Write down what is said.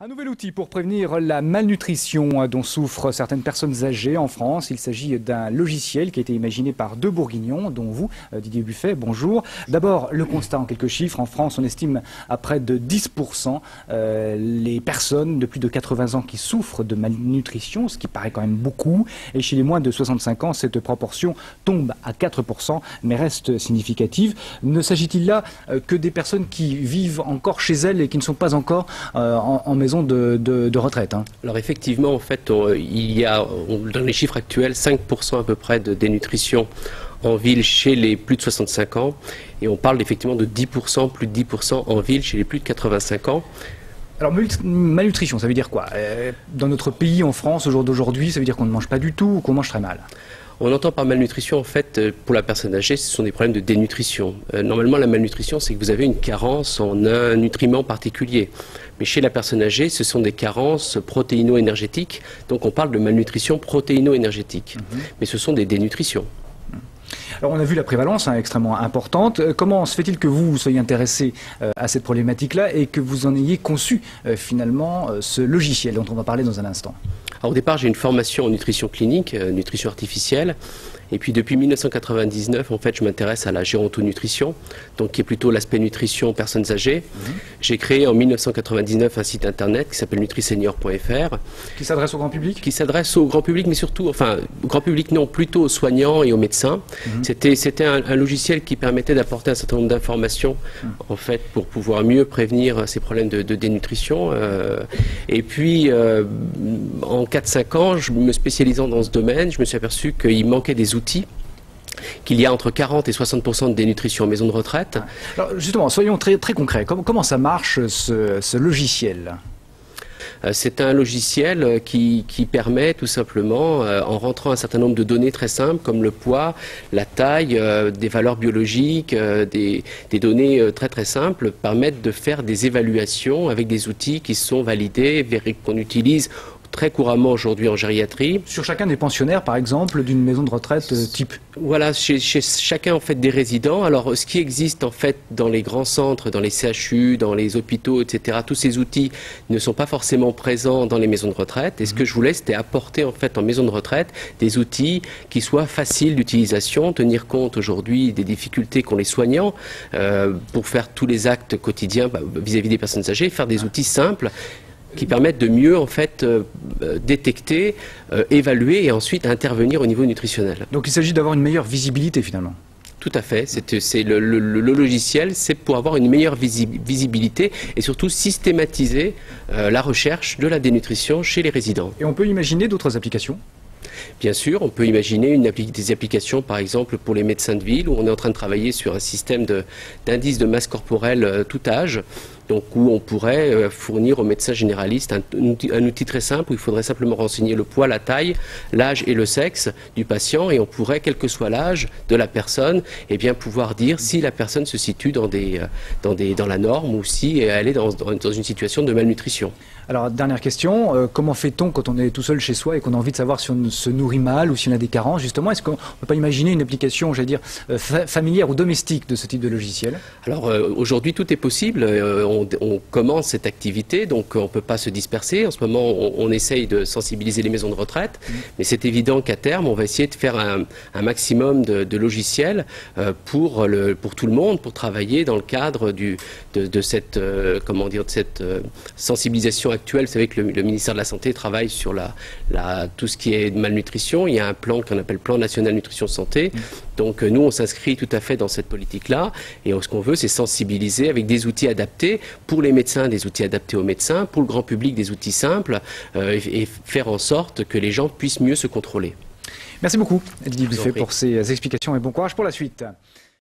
Un nouvel outil pour prévenir la malnutrition dont souffrent certaines personnes âgées en France. Il s'agit d'un logiciel qui a été imaginé par deux Bourguignons, dont vous, Didier Buffet. Bonjour. D'abord, le constat en quelques chiffres. En France, on estime à près de 10% les personnes de plus de 80 ans qui souffrent de malnutrition, ce qui paraît quand même beaucoup. Et chez les moins de 65 ans, cette proportion tombe à 4%, mais reste significative. Ne s'agit-il là que des personnes qui vivent encore chez elles et qui ne sont pas encore en maison de retraite, hein. Alors effectivement, en fait, il y a dans les chiffres actuels 5% à peu près de dénutrition en ville chez les plus de 65 ans, et on parle effectivement de 10%, plus de 10% en ville chez les plus de 85 ans. Alors malnutrition, ça veut dire quoi? Dans notre pays, en France, au jour d'aujourd'hui, ça veut dire qu'on ne mange pas du tout ou qu'on mange très mal? On entend par malnutrition, en fait, pour la personne âgée, ce sont des problèmes de dénutrition. Normalement, la malnutrition, c'est que vous avez une carence en un nutriment particulier. Mais chez la personne âgée, ce sont des carences protéino-énergétiques. Donc on parle de malnutrition protéino-énergétique. Mais ce sont des dénutritions. Alors on a vu la prévalence extrêmement importante. Comment se fait-il que vous soyez intéressé à cette problématique-là et que vous en ayez conçu finalement ce logiciel dont on va parler dans un instant? Alors, au départ, j'ai une formation en nutrition clinique, nutrition artificielle. Et puis depuis 1999, en fait, je m'intéresse à la gérontonutrition, donc qui est plutôt l'aspect nutrition personnes âgées. J'ai créé en 1999 un site internet qui s'appelle nutrisenior.fr. Qui s'adresse au grand public? Qui s'adresse au grand public, mais surtout, enfin, au grand public non, plutôt aux soignants et aux médecins. C'était un logiciel qui permettait d'apporter un certain nombre d'informations, en fait, pour pouvoir mieux prévenir ces problèmes de dénutrition. Et puis, en 4-5 ans, me spécialisant dans ce domaine, je me suis aperçu qu'il manquait des outils, qu'il y a entre 40 et 60% de dénutrition en maison de retraite. Alors justement, soyons très concrets. Comment ça marche ce logiciel? C'est un logiciel qui permet tout simplement, en rentrant un certain nombre de données très simples, comme le poids, la taille, des valeurs biologiques, des données très simples, permettent de faire des évaluations avec des outils qui sont validés, qu'on utilise très couramment aujourd'hui en gériatrie. Sur chacun des pensionnaires, par exemple, d'une maison de retraite type? Voilà, chez chacun en fait des résidents. Alors, ce qui existe en fait dans les grands centres, dans les CHU, dans les hôpitaux, etc., tous ces outils ne sont pas forcément présents dans les maisons de retraite. Et ce que je voulais, c'était apporter en fait en maison de retraite des outils qui soient faciles d'utilisation, tenir compte aujourd'hui des difficultés qu'ont les soignants pour faire tous les actes quotidiens vis-à-vis des personnes âgées, faire des outils simples qui permettent de mieux en fait détecter, évaluer et ensuite intervenir au niveau nutritionnel. Donc il s'agit d'avoir une meilleure visibilité finalement? Tout à fait. C'est le logiciel, c'est pour avoir une meilleure visibilité et surtout systématiser la recherche de la dénutrition chez les résidents. Et on peut imaginer d'autres applications? Bien sûr, on peut imaginer des applications, par exemple, pour les médecins de ville, où on est en train de travailler sur un système d'indice de masse corporelle tout âge, donc où on pourrait fournir aux médecins généralistes un outil très simple, où il faudrait simplement renseigner le poids, la taille, l'âge et le sexe du patient, et on pourrait, quel que soit l'âge de la personne, eh bien, pouvoir dire si la personne se situe dans la norme ou si elle est dans une situation de malnutrition. Alors, dernière question, comment fait-on quand on est tout seul chez soi et qu'on a envie de savoir si on se nourrit mal ou si on a des carences, justement? Est-ce qu'on ne peut pas imaginer une application, j'allais dire, familière ou domestique de ce type de logiciel? Alors, aujourd'hui, tout est possible. On commence cette activité, donc on ne peut pas se disperser. En ce moment, on essaye de sensibiliser les maisons de retraite, mais c'est évident qu'à terme, on va essayer de faire un maximum de logiciels pour tout le monde, pour travailler dans le cadre de cette sensibilisation actuelle. Vous savez que le ministère de la Santé travaille sur tout ce qui est malnutrition. Il y a un plan qu'on appelle Plan National Nutrition Santé. Donc nous, on s'inscrit tout à fait dans cette politique-là. Et ce qu'on veut, c'est sensibiliser avec des outils adaptés pour les médecins, des outils adaptés aux médecins, pour le grand public, des outils simples, et faire en sorte que les gens puissent mieux se contrôler. Merci beaucoup, Didier Buffet, pour ces explications et bon courage pour la suite.